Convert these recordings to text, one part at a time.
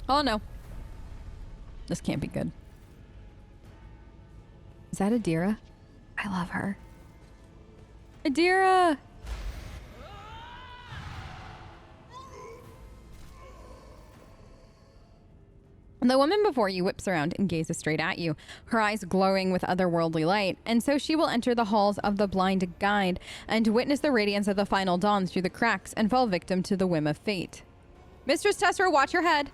Oh no. This can't be good. Is that Idira? I love her. Idira! The woman before you whips around and gazes straight at you, her eyes glowing with otherworldly light, and so she will enter the halls of the blind guide and witness the radiance of the final dawn through the cracks and fall victim to the whim of fate. Mistress Tessera, watch your head!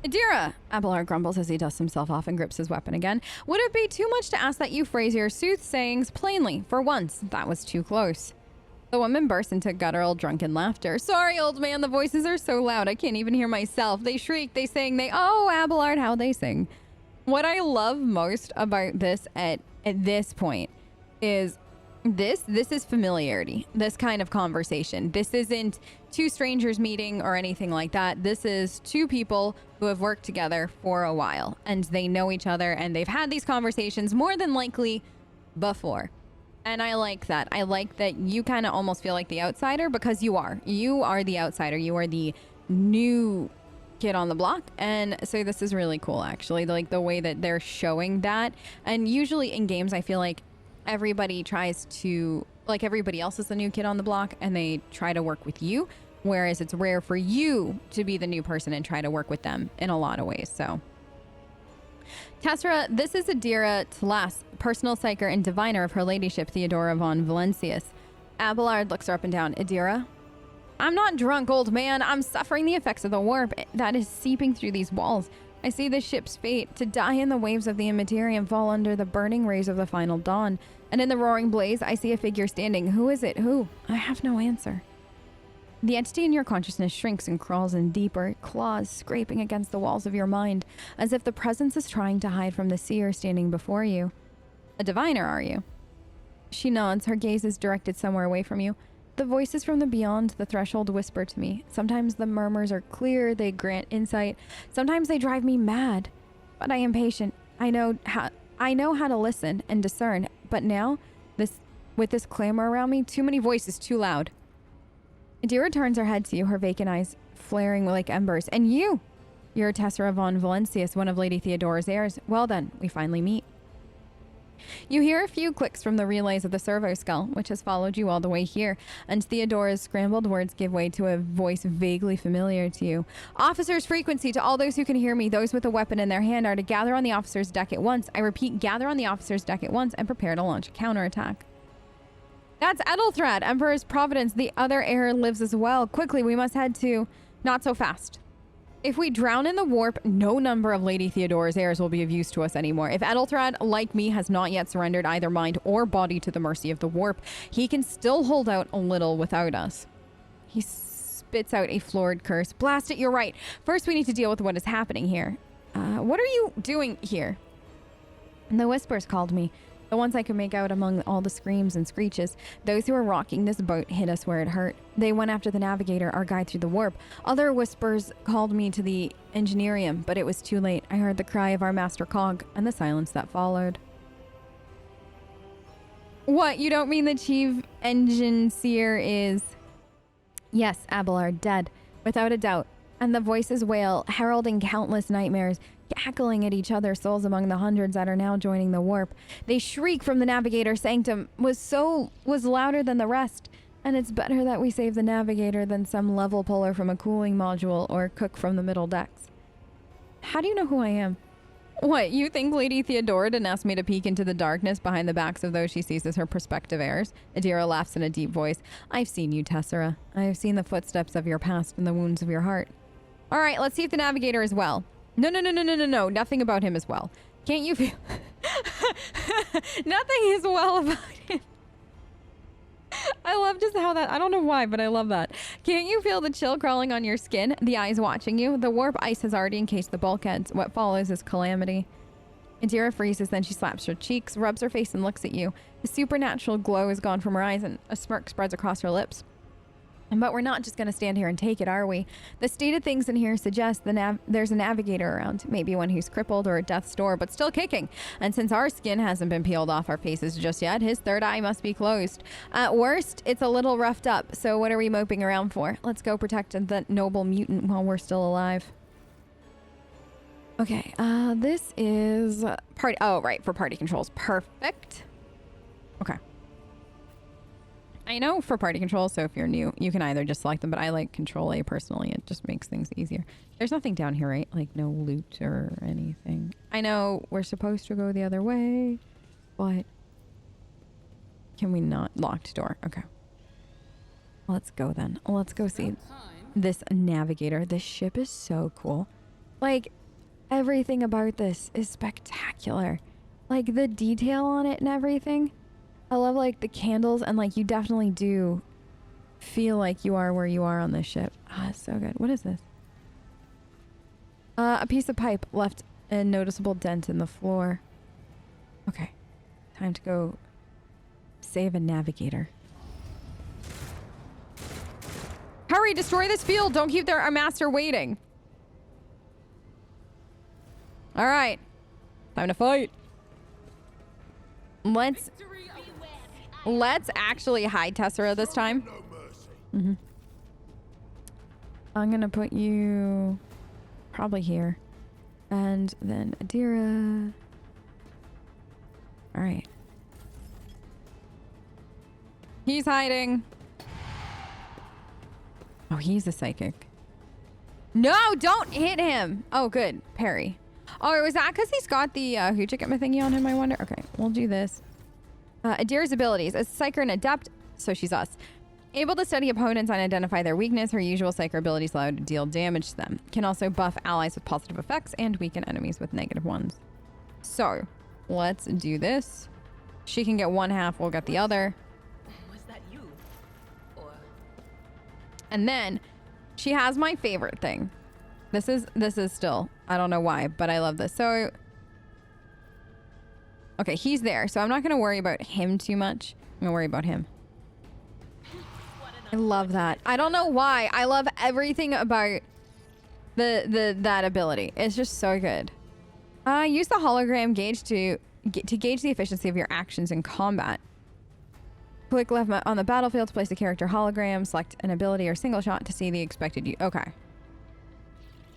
Idira, Abelard grumbles as he dusts himself off and grips his weapon again. Would it be too much to ask that you phrase your soothsayings plainly? For once, that was too close. The woman bursts into guttural, drunken laughter. Sorry, old man, the voices are so loud I can't even hear myself. They shriek, they sing, oh, Abelard, how they sing. What I love most about this at this point is this is familiarity, this kind of conversation. This isn't two strangers meeting or anything like that. This is two people who have worked together for a while and they know each other and they've had these conversations more than likely before. And I like that. I like that you kind of almost feel like the outsider because you are. You are the outsider. You are the new kid on the block. And so this is really cool, actually. Like the way that they're showing that. And usually in games, I feel like everybody tries to, like everybody else is the new kid on the block and they try to work with you. Whereas it's rare for you to be the new person and try to work with them in a lot of ways. So Tessera, this is Idira Tlas, personal psyker and diviner of her ladyship Theodora von Valencius. Abelard looks her up and down. Idira? I'm not drunk, old man. I'm suffering the effects of the warp that is seeping through these walls. I see the ship's fate, to die in the waves of the engineerium, fall under the burning rays of the final dawn. And in the roaring blaze, I see a figure standing. Who is it? Who? I have no answer. The entity in your consciousness shrinks and crawls in deeper, claws scraping against the walls of your mind, as if the presence is trying to hide from the seer standing before you. A diviner, are you? She nods, her gaze is directed somewhere away from you. The voices from the beyond the threshold whisper to me. Sometimes the murmurs are clear, they grant insight. Sometimes they drive me mad. But I am patient. I know how to listen and discern. But now, with this clamor around me, too many voices, too loud. Idira turns her head to you, her vacant eyes flaring like embers. And you! You're Tessera von Valencius, one of Lady Theodora's heirs. Well then, we finally meet. You hear a few clicks from the relays of the servo skull, which has followed you all the way here, and Theodora's scrambled words give way to a voice vaguely familiar to you. Officer's frequency to all those who can hear me. Those with a weapon in their hand are to gather on the officer's deck at once. I repeat, gather on the officer's deck at once and prepare to launch a counterattack. That's Edelthrad, Emperor's Providence. The other heir lives as well. Quickly, we must head to... Not so fast. If we drown in the warp, no number of Lady Theodora's heirs will be of use to us anymore. If Edelthrad, like me, has not yet surrendered either mind or body to the mercy of the warp, he can still hold out a little without us. He spits out a florid curse. Blast it, you're right. First, we need to deal with what is happening here. What are you doing here? And the whispers called me. The ones I could make out among all the screams and screeches. Those who were rocking this boat hit us where it hurt. They went after the Navigator, our guide through the warp. Other whispers called me to the engineerium, but it was too late. I heard the cry of our master cog and the silence that followed. What, you don't mean the chief engine seer is... Yes, Abelard, dead, without a doubt. And the voices wail, heralding countless nightmares, cackling at each other's souls among the hundreds that are now joining the warp. They shriek from the Navigator sanctum, was louder than the rest. And it's better that we save the Navigator than some level puller from a cooling module or cook from the middle decks. How do you know who I am? What, you think Lady Theodora didn't ask me to peek into the darkness behind the backs of those she sees as her prospective heirs? Idira laughs in a deep voice. I've seen you, Tessera. I have seen the footsteps of your past and the wounds of your heart. All right, let's see if the Navigator is well. No. Nothing about him as well. Can't you feel... Nothing is well about him. I love just how that... I don't know why, but I love that. Can't you feel the chill crawling on your skin? The eyes watching you? The warp ice has already encased the bulkheads. What follows is calamity. Idira freezes, then she slaps her cheeks, rubs her face, and looks at you. The supernatural glow is gone from her eyes, and a smirk spreads across her lips. But we're not just going to stand here and take it, are we? The state of things in here suggests there's a navigator around. Maybe one who's crippled or at death's door, but still kicking. And since our skin hasn't been peeled off our faces just yet, his third eye must be closed. At worst, it's a little roughed up. So what are we moping around for? Let's go protect the noble mutant while we're still alive. Okay, this is party. Oh, right, for party controls. Perfect. Okay. I know for party control, so if you're new, you can either just select them, but I like Control A personally. It just makes things easier. There's nothing down here, right? Like no loot or anything. I know we're supposed to go the other way, but can we not? Locked door. Okay. Let's go then. Let's go see this Navigator. This ship is so cool. Like, everything about this is spectacular. Like, the detail on it and everything. I love, like, the candles, and, like, you definitely do feel like you are where you are on this ship. Ah, it's so good. What is this? A piece of pipe left a noticeable dent in the floor. Okay. Time to go save a Navigator. Hurry, destroy this field! Don't keep our master waiting! Alright. Time to fight. Let's actually hide Tessera this time. Mm-hmm. I'm gonna put you probably here. And then Idira. Alright. He's hiding. Oh, he's a psychic. No, don't hit him. Oh, good. Parry. Oh, was that because he's got the Hoochikama thingy on him, I wonder? Okay, we'll do this. Idira's abilities. As a Psyker and Adept, so she's us. Able to study opponents and identify their weakness, her usual Psyker abilities allow her to deal damage to them. Can also buff allies with positive effects and weaken enemies with negative ones. So, let's do this. She can get one half, we'll get the other. Was that you? Or... And then, she has my favorite thing. This is still, I don't know why, but I love this. So, okay, he's there, so I'm not gonna worry about him too much. I'm gonna worry about him. I love that. I don't know why. I love everything about that ability. It's just so good. Use the hologram gauge to gauge the efficiency of your actions in combat. Click left on the battlefield to place a character hologram. Select an ability or single shot to see the expected use. Okay.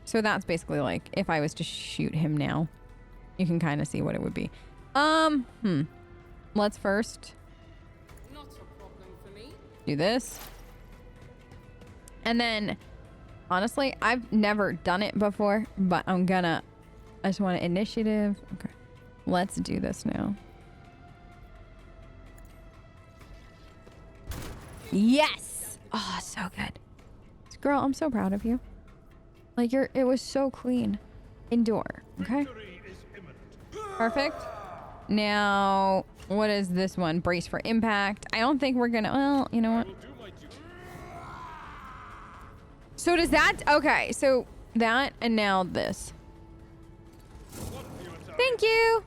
So that's basically like if I was to shoot him now, you can kind of see what it would be. Let's first Not a problem for me. do this. And then, honestly, I've never done it before, but I just want initiative. Okay. Let's do this now. Yes! Oh, so good. Girl, I'm so proud of you. Like, it was so clean. Endure, okay? Perfect. Now, what is this one? Brace for impact. I don't think we're gonna, well, you know what? So does that, okay, so that and now this. Thank you.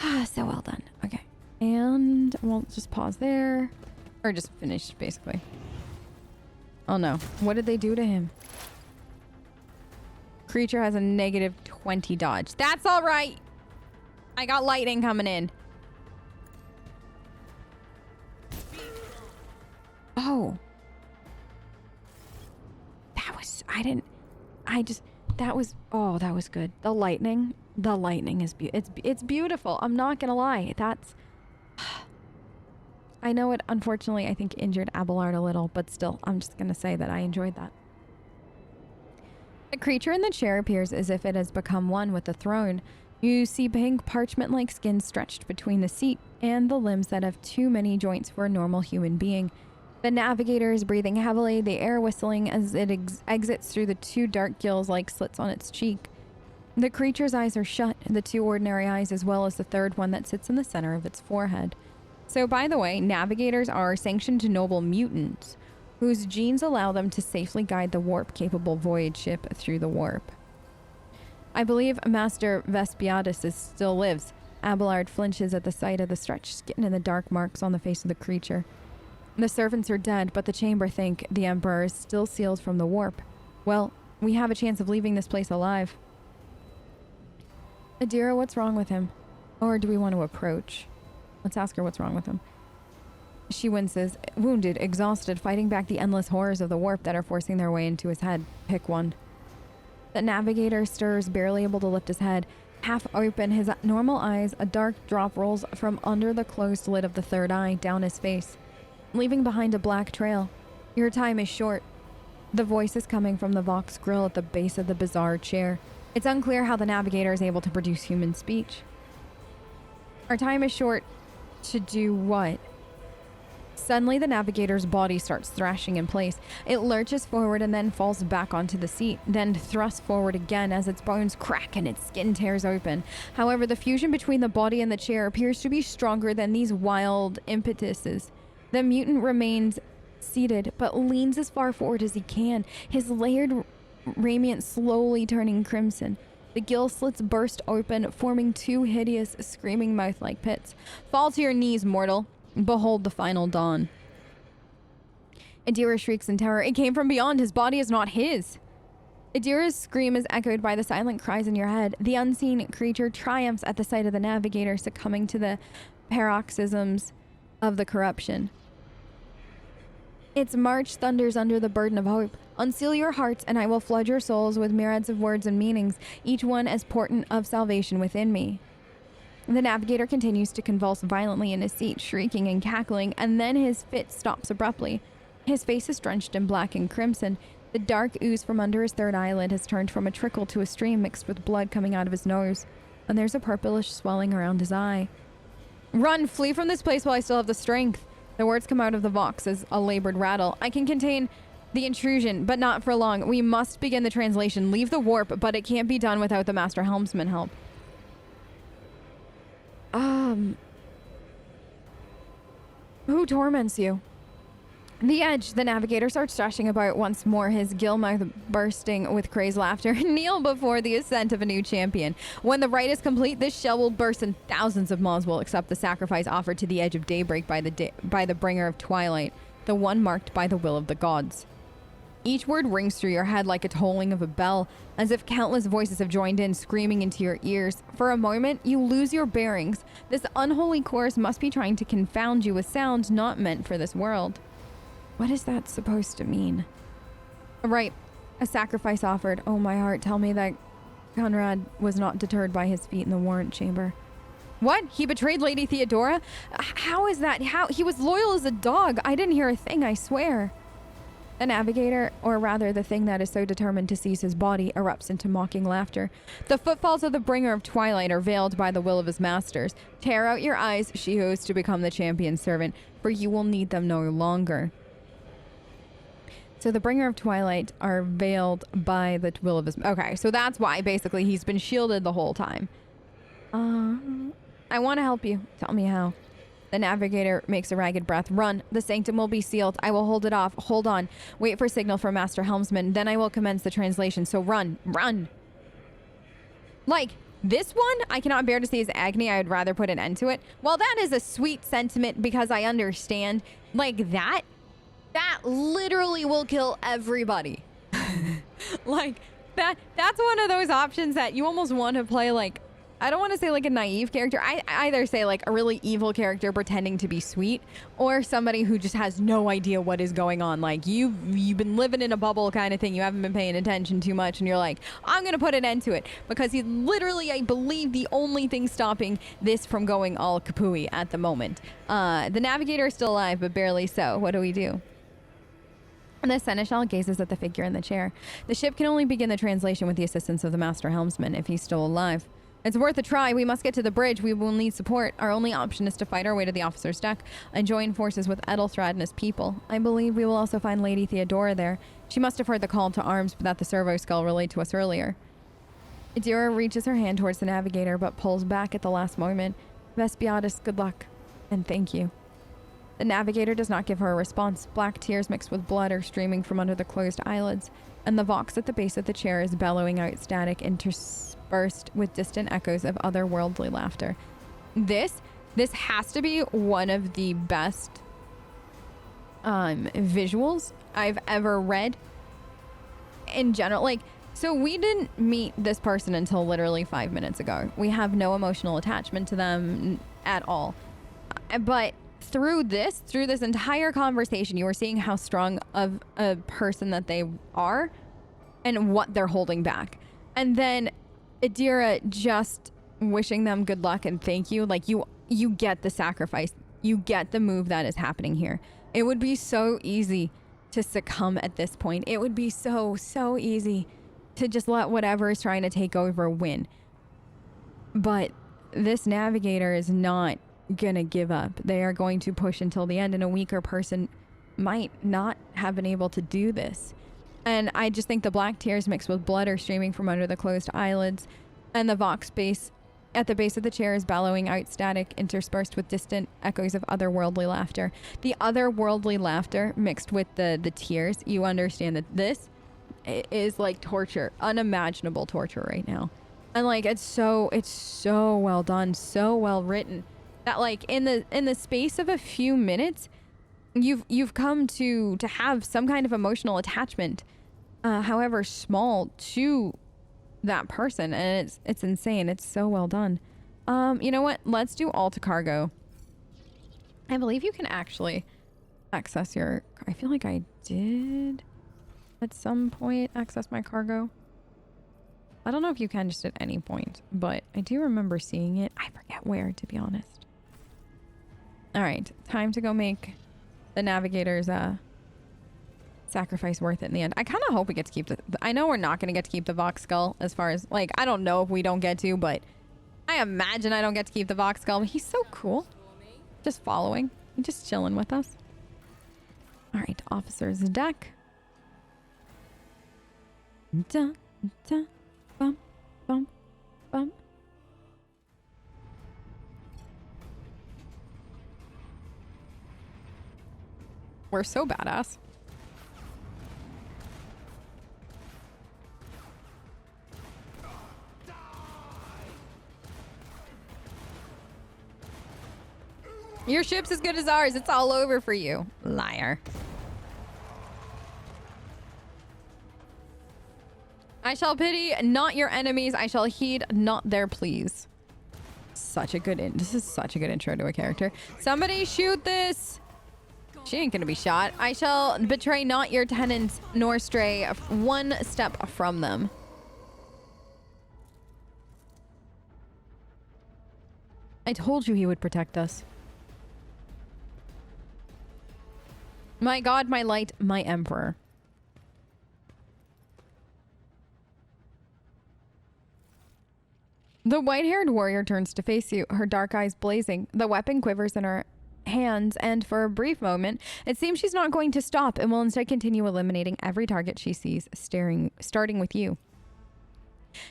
Ah, so well done. Okay. And we'll just pause there. Or just finish, basically. Oh no. What did they do to him? Creature has a negative 20 dodge. That's all right. I got lightning coming in. Oh. That was, that was good. The lightning is it's beautiful. I'm not gonna lie. I know it, unfortunately, I think injured Abelard a little, but still, I'm just gonna say that I enjoyed that. The creature in the chair appears as if it has become one with the throne. You see pink parchment-like skin stretched between the seat and the limbs that have too many joints for a normal human being. The Navigator is breathing heavily, the air whistling as it exits through the two dark gills like slits on its cheek. The creature's eyes are shut, the two ordinary eyes as well as the third one that sits in the center of its forehead. So, by the way, Navigators are sanctioned noble mutants, whose genes allow them to safely guide the warp-capable voyage ship through the warp. I believe Master Vespiadus still lives. Abelard flinches at the sight of the stretched skin and the dark marks on the face of the creature. The servants are dead, but the chamber think the Emperor is still sealed from the warp. Well, we have a chance of leaving this place alive. Idira, what's wrong with him? Or do we want to approach? Let's ask her what's wrong with him. She winces, wounded, exhausted, fighting back the endless horrors of the warp that are forcing their way into his head. Pick one. The Navigator stirs, barely able to lift his head. Half open, his normal eyes, a dark drop rolls from under the closed lid of the third eye down his face, leaving behind a black trail. Your time is short. The voice is coming from the Vox grill at the base of the bizarre chair. It's unclear how the Navigator is able to produce human speech. Our time is short to do what? Suddenly, the Navigator's body starts thrashing in place. It lurches forward and then falls back onto the seat, then thrusts forward again as its bones crack and its skin tears open. However, the fusion between the body and the chair appears to be stronger than these wild impetuses. The mutant remains seated, but leans as far forward as he can, his layered raiment slowly turning crimson. The gill slits burst open, forming two hideous, screaming mouth-like pits. Fall to your knees, mortal. Behold the final dawn. Idira shrieks in terror. It came from beyond. His body is not his. Idira's scream is echoed by the silent cries in your head. The unseen creature triumphs at the sight of the Navigator, succumbing to the paroxysms of the corruption. Its march thunders under the burden of hope. Unseal your hearts, and I will flood your souls with myriads of words and meanings, each one as portent of salvation within me. The Navigator continues to convulse violently in his seat, shrieking and cackling, and then his fit stops abruptly. His face is drenched in black and crimson. The dark ooze from under his third eyelid has turned from a trickle to a stream mixed with blood coming out of his nose, and there's a purplish swelling around his eye. Run! Flee from this place while I still have the strength! The words come out of the Vox as a labored rattle. I can contain the intrusion, but not for long. We must begin the translation. Leave the warp, but it can't be done without the Master Helmsman help. Who torments you? The Edge. The Navigator starts thrashing about once more, his gill mouth bursting with crazed laughter. Kneel before the ascent of a new champion. When the rite is complete, this shell will burst and thousands of Maws will accept the sacrifice offered to the Edge of Daybreak by the bringer of twilight, the one marked by the will of the gods. Each word rings through your head like a tolling of a bell, as if countless voices have joined in, screaming into your ears. For a moment, you lose your bearings. This unholy chorus must be trying to confound you with sounds not meant for this world. What is that supposed to mean? Right, a sacrifice offered. Oh, my heart, tell me that Conrad was not deterred by his feat in the warrant chamber. What? He betrayed Lady Theodora? How is that? How? He was loyal as a dog. I didn't hear a thing, I swear. The Navigator, or rather the thing that is so determined to seize his body, erupts into mocking laughter. The footfalls of the bringer of twilight are veiled by the will of his masters. Tear out your eyes, she who is to become the champion's servant, for you will need them no longer. So the bringer of twilight are veiled by the will of his... Okay, so that's why, basically, he's been shielded the whole time. I want to help you. Tell me how. The Navigator makes a ragged breath. Run. The sanctum will be sealed. I will hold it off. Hold on. Wait for signal from Master Helmsman. Then I will commence the translation. So run. Run. Like, this one, I cannot bear to see his agony. I would rather put an end to it. Well, that is a sweet sentiment because I understand. Like, that literally will kill everybody. Like, that's one of those options that you almost want to play, like, I don't want to say like a naive character. I either say like a really evil character pretending to be sweet, or somebody who just has no idea what is going on. Like you've been living in a bubble kind of thing. You haven't been paying attention too much, and you're like, I'm gonna put an end to it because he's literally, I believe, the only thing stopping this from going all kapooey at the moment. The Navigator is still alive, but barely so. What do we do? The Seneschal gazes at the figure in the chair. The ship can only begin the translation with the assistance of the Master Helmsman if he's still alive. It's worth a try. We must get to the bridge. We will need support. Our only option is to fight our way to the officer's deck and join forces with Edelthrad and his people. I believe we will also find Lady Theodora there. She must have heard the call to arms that the servo skull relayed to us earlier. Idira reaches her hand towards the Navigator, but pulls back at the last moment. Vespiadis, good luck, and thank you. The Navigator does not give her a response. Black tears mixed with blood are streaming from under the closed eyelids, and the Vox at the base of the chair is bellowing out static interspersed with distant echoes of otherworldly laughter. This has to be one of the best visuals I've ever read in general. Like, so we didn't meet this person until literally 5 minutes ago. We have no emotional attachment to them at all. But through this entire conversation, you were seeing how strong of a person that they are and what they're holding back. And then Idira just wishing them good luck and thank you. Like, you get the sacrifice. You get the move that is happening here. It would be so easy to succumb at this point. It would be so easy to just let whatever is trying to take over win. But this navigator is not gonna give up. They are going to push until the end, and a weaker person might not have been able to do this. And I just think the black tears mixed with blood are streaming from under the closed eyelids, and the vox base at the base of the chair is bellowing out static interspersed with distant echoes of otherworldly laughter. The otherworldly laughter mixed with the tears, you understand that this is like torture, unimaginable torture right now. And like, it's so well done, so well written that like in the space of a few minutes, you've come to have some kind of emotional attachment, however small, to that person, and it's insane. It's so well done. You know what? Let's do all to cargo. I believe you can actually access your... I feel like I did at some point access my cargo. I don't know if you can just at any point, but I do remember seeing it. I forget where, to be honest. All right, time to go make the navigator's sacrifice worth it in the end. I kind of hope we get to keep the... I know we're not going to get to keep the Vox Skull as far as... Like, I don't know if we don't get to, but I imagine I don't get to keep the Vox Skull. But he's so cool. Just following. Just chilling with us. All right, officer's deck. Dun, dun, bum, bum, bum. We're so badass. Your ship's as good as ours. It's all over for you. Liar. I shall pity not your enemies. I shall heed not their pleas. Such a good this is such a good intro to a character. Somebody shoot this. She ain't gonna be shot. I shall betray not your tenants, nor stray one step from them. I told you he would protect us. My God, my light, my emperor. The white-haired warrior turns to face you, her dark eyes blazing. The weapon quivers in her hands, and for a brief moment, it seems she's not going to stop and will instead continue eliminating every target she sees, starting with you.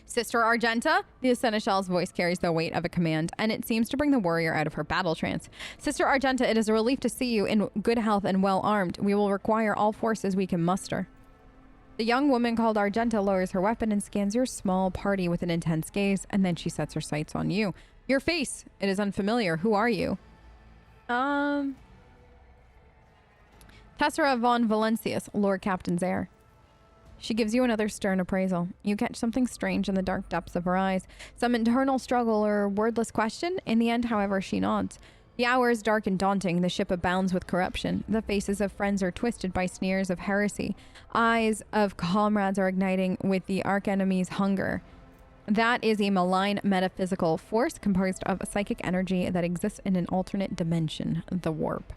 Sister Argenta, the seneschal's voice carries the weight of a command, and it seems to bring the warrior out of her battle trance. Sister Argenta, it is a relief to see you in good health and well armed. We will require all forces we can muster. The young woman called Argenta lowers her weapon and scans your small party with an intense gaze, and then she sets her sights on you. Your face, it is unfamiliar. Who are you? Tessera von Valencius, Lord Captain's heir. She gives you another stern appraisal. You catch something strange in the dark depths of her eyes. Some internal struggle or wordless question. In the end, however, she nods. The hour is dark and daunting. The ship abounds with corruption. The faces of friends are twisted by sneers of heresy. Eyes of comrades are igniting with the archenemy's hunger. That is a malign metaphysical force composed of psychic energy that exists in an alternate dimension, the warp.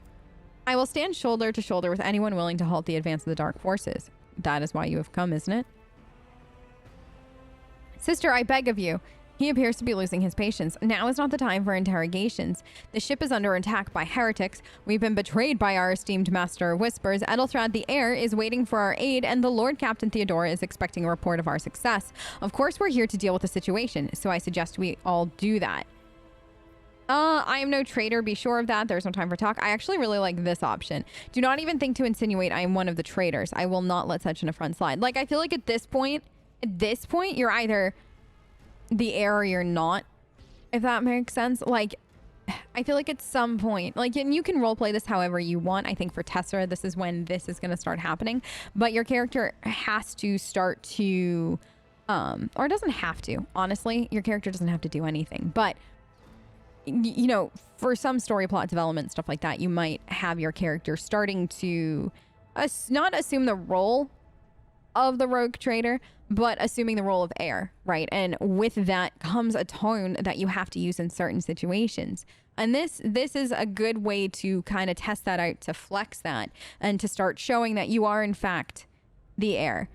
I will stand shoulder to shoulder with anyone willing to halt the advance of the dark forces. That is why you have come, isn't it? Sister, I beg of you. He appears to be losing his patience. Now is not the time for interrogations. The ship is under attack by heretics. We've been betrayed by our esteemed master of whispers. Edelthrad the heir is waiting for our aid, and the Lord Captain Theodora is expecting a report of our success. Of course, we're here to deal with the situation, so I suggest we all do that. I am no traitor, be sure of that. There's no time for talk. I actually really like this option. Do not even think to insinuate I am one of the traitors. I will not let such an affront slide. Like, I feel like at this point, you're either the heir or you're not, if that makes sense. Like, I feel like at some point, like, and you can roleplay this however you want. I think for Tessera, this is when this is going to start happening. But your character has to start to, or it doesn't have to. Honestly, your character doesn't have to do anything. But, you know, for some story plot development, stuff like that, you might have your character starting to not assume the role of the rogue trader, but assuming the role of heir, right? And with that comes a tone that you have to use in certain situations. And this is a good way to kind of test that out, to flex that, and to start showing that you are in fact the heir.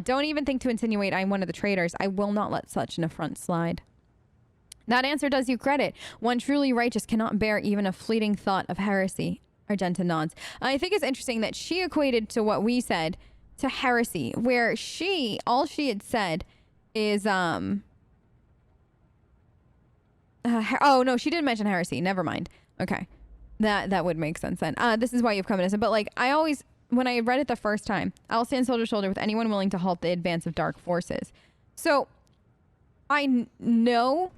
Don't even think to insinuate I'm one of the traitors. I will not let such an affront slide. That answer does you credit. One truly righteous cannot bear even a fleeting thought of heresy. Argenta nods. I think it's interesting that she equated to what we said to heresy, where all she had said is, oh no, she didn't mention heresy. Never mind. Okay. That would make sense then. This is why you've come innocent. But like, when I read it the first time, I'll stand shoulder to shoulder with anyone willing to halt the advance of dark forces. So I know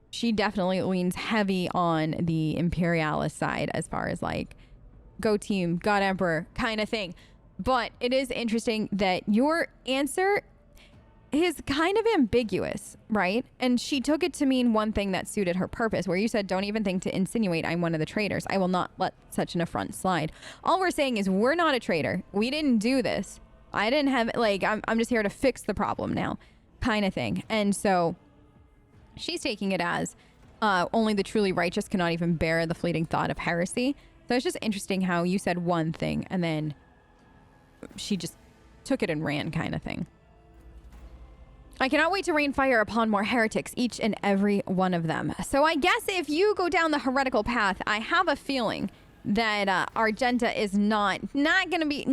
she definitely leans heavy on the imperialist side as far as like, go team, God Emperor kind of thing. But it is interesting that your answer is kind of ambiguous, right? And she took it to mean one thing that suited her purpose, where you said, don't even think to insinuate I'm one of the traitors. I will not let such an affront slide. All we're saying is we're not a traitor. We didn't do this. I didn't have, like, I'm just here to fix the problem now, kind of thing. And so she's taking it as only the truly righteous cannot even bear the fleeting thought of heresy. So it's just interesting how you said one thing and then she just took it and ran, kind of thing. I cannot wait to rain fire upon more heretics, each and every one of them. So I guess if you go down the heretical path, I have a feeling that Argenta is not gonna be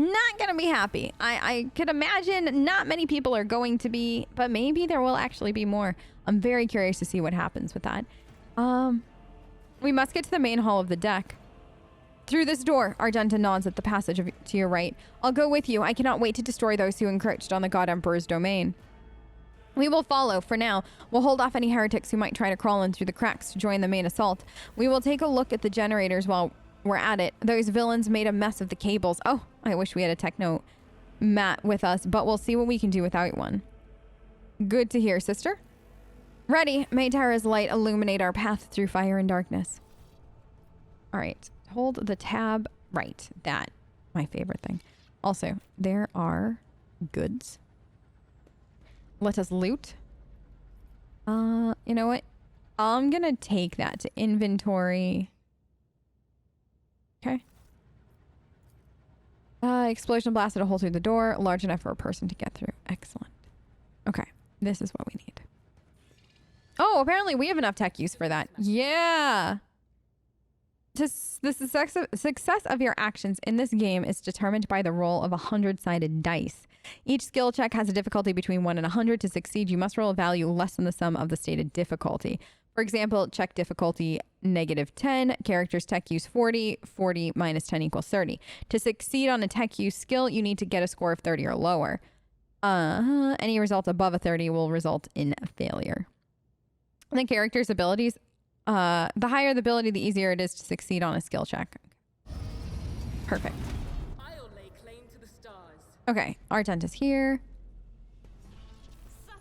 happy. I could imagine not many people are going to be, but maybe there will actually be more. I'm very curious to see what happens with that. We must get to the main hall of the deck. Through this door, Argenta nods at the passage to your right. I'll go with you. I cannot wait to destroy those who encroached on the God Emperor's domain. We will follow. For now, we'll hold off any heretics who might try to crawl in through the cracks to join the main assault. We will take a look at the generators while we're at it. Those villains made a mess of the cables. Oh, I wish we had a techno mat with us, but we'll see what we can do without one. Good to hear, sister. Ready. May Terra's light illuminate our path through fire and darkness. All right. Hold the tab right. That, my favorite thing. Also, there are goods. Let us loot. You know what? I'm gonna take that to inventory. Okay. Explosion blasted a hole through the door, large enough for a person to get through. Excellent. Okay, this is what we need. Oh, apparently we have enough tech use for that. Yeah. The success of your actions in this game is determined by the roll of 100-sided dice. Each skill check has a difficulty between 1 and 100. To succeed, you must roll a value less than the sum of the stated difficulty. For example, check difficulty -10, characters tech use 40, 40 minus 10 equals 30. To succeed on a tech use skill, you need to get a score of 30 or lower. Any result above a 30 will result in a failure. And the character's abilities, the higher the ability, the easier it is to succeed on a skill check. Perfect. I'll lay claim to the stars. Okay, Argenta's here.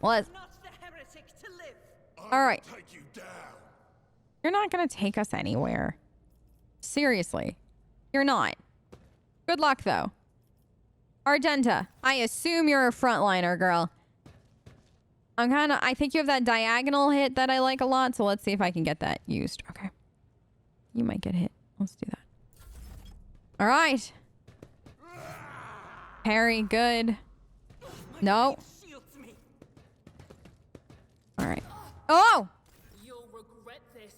Let's. Not the heretic to live. All right. Take you down. You're not gonna take us anywhere. Seriously, you're not. Good luck though. Argenta, I assume you're a frontliner, girl. I think you have that diagonal hit that I like a lot, so let's see if I can get that used. Okay. You might get hit. Let's do that. All right. Parry, good. No. Shields me. All right. Oh! You'll regret this.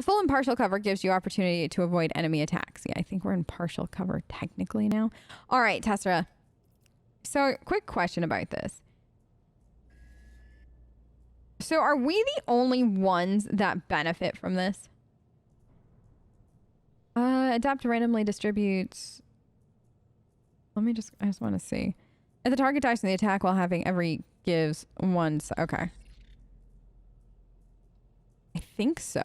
Full and partial cover gives you opportunity to avoid enemy attacks. Yeah, I think we're in partial cover technically now. All right, Tessera. So, quick question about this. So, are we the only ones that benefit from this? Adapt randomly distributes. I just want to see. If the target dies in the attack while having every gives once. Okay. I think so.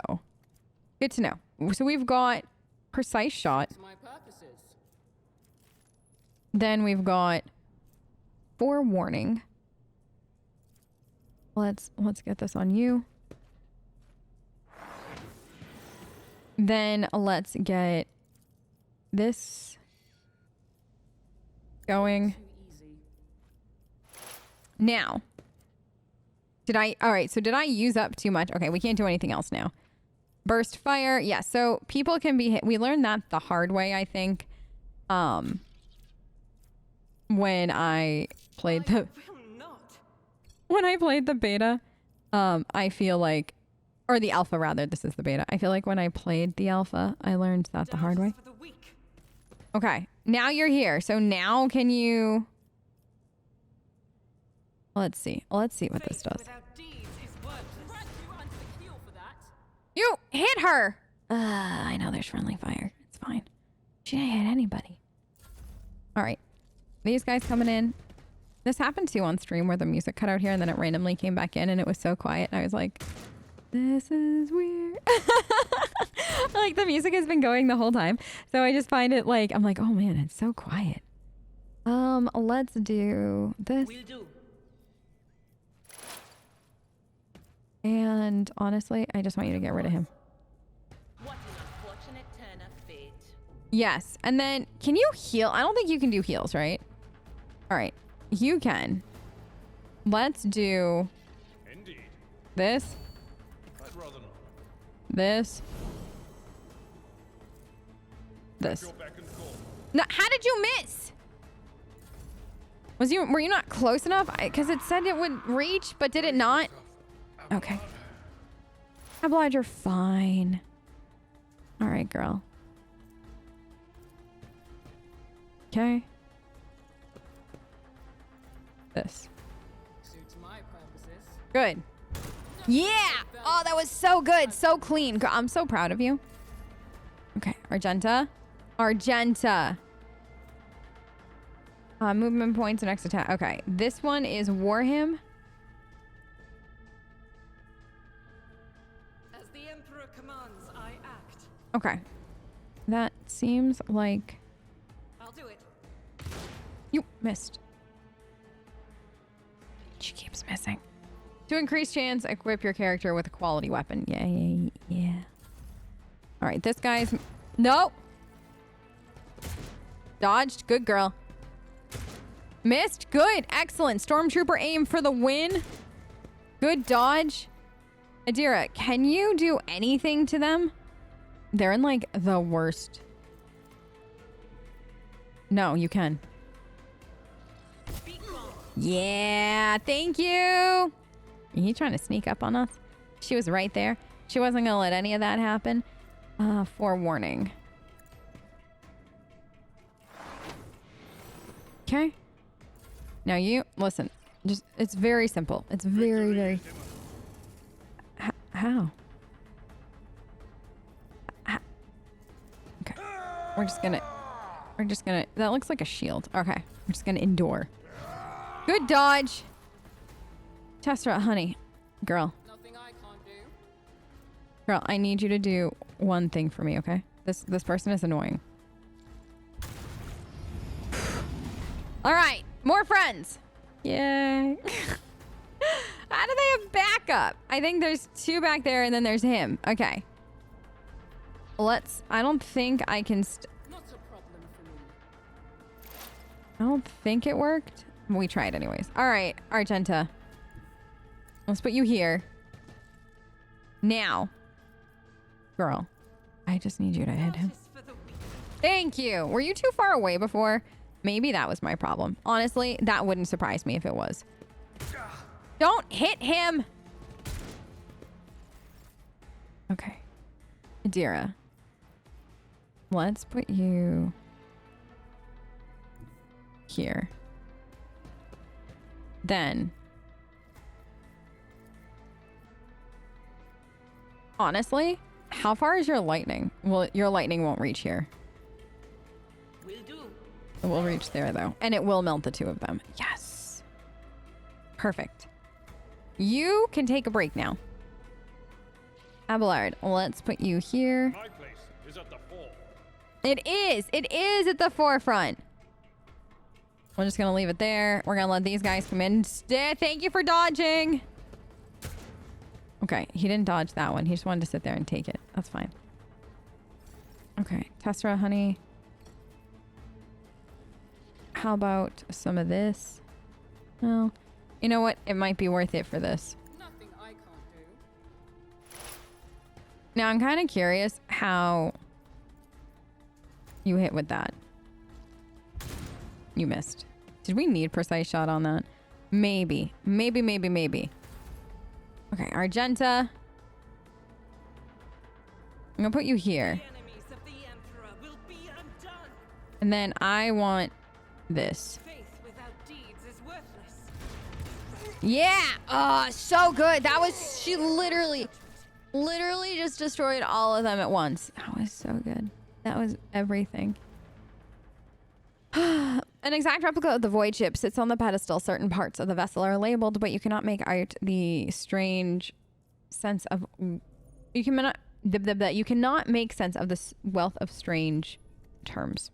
Good to know. So we've got precise shot. To my purposes. Then we've got forewarning. Let's get this on you. Then let's get this going. Too easy. Now, all right, so did I use up too much? Okay, we can't do anything else now. Burst fire. Yeah, so people can be hit. We learned that the hard way, I think. When I played the beta, I feel like, or the alpha rather, this is the beta. I feel like when I played the alpha, I learned that the hard way. Okay, now you're here. So now can you... Let's see what this does. You hit her! I know there's friendly fire. It's fine. She didn't hit anybody. All right. These guys coming in. This happened too on stream where the music cut out here and then it randomly came back in and it was so quiet. And I was like, this is weird. Like the music has been going the whole time. So I just find it like, I'm like, oh man, it's so quiet. Let's do this. Will do. And honestly, I just want you to get rid of him. What an unfortunate turn of fate. Yes. And then can you heal? I don't think you can do heals, right? All right. You can. Let's do Indeed. this. I'd rather not. This. This. Go back and forth. No, how did you miss? Were you not close enough? Because it said it would reach, but did it not? Okay. Abelard, you're fine. All right, girl. Okay. This. Suits my purposes. Good. Yeah! Oh, that was so good. So clean. Girl, I'm so proud of you. Okay, Argenta. Argenta. Movement points and next attack. Okay, this one is Warham. As the Emperor commands, I act. Okay. That seems like... I'll do it. You missed. She keeps missing. To increase chance, equip your character with a quality weapon. Yeah. All right, this guy's... Nope. Dodged. Good girl. Missed. Good. Excellent. Stormtrooper aim for the win. Good dodge. Idira, can you do anything to them? They're in like the worst. No, you can. Yeah, thank you. Are you trying to sneak up on us? She was right there. She wasn't gonna let any of that happen. Forewarning. Okay. Now you listen. Just it's very simple. It's very. How? Okay. We're just gonna. That looks like a shield. Okay. We're just gonna endure. Good dodge. Tessera, honey. Girl. Nothing I can't do. Girl, I need you to do one thing for me, okay? This person is annoying. All right. More friends. Yay. How do they have backup? I think there's two back there and then there's him. Okay. I don't think I can... Not a problem for me. I don't think it worked. We tried anyways. All right, Argenta. Let's put you here. Now. Girl, I just need you to hit him. Thank you. Were you too far away before? Maybe that was my problem. Honestly, that wouldn't surprise me if it was. Don't hit him. Okay. Idira. Let's put you here. Then. Honestly, how far is your lightning? Well, your lightning won't reach here. Will do. It will reach there though. And it will melt the two of them. Yes. Perfect. You can take a break now. Abelard, let's put you here. My place is at the fore. It is at the forefront. We're just gonna leave it there. We're gonna let these guys come in. Thank you for dodging. Okay, he didn't dodge that one. He just wanted to sit there and take it. That's fine. Okay, Tessera, honey. How about some of this? Well, you know what? It might be worth it for this. Nothing I can't do. Now, I'm kind of curious how you hit with that. You missed. Did we need precise shot on that? Maybe. Maybe. Okay, Argenta. I'm gonna put you here. The enemies of the Emperor will be undone. And then I want this. Faith without deeds is worthless. Yeah! Oh, so good. That was... She literally just destroyed all of them at once. That was so good. That was everything. An exact replica of the Void ship sits on the pedestal. Certain parts of the vessel are labeled, but you cannot make out the strange sense of... You cannot make sense of this wealth of strange terms.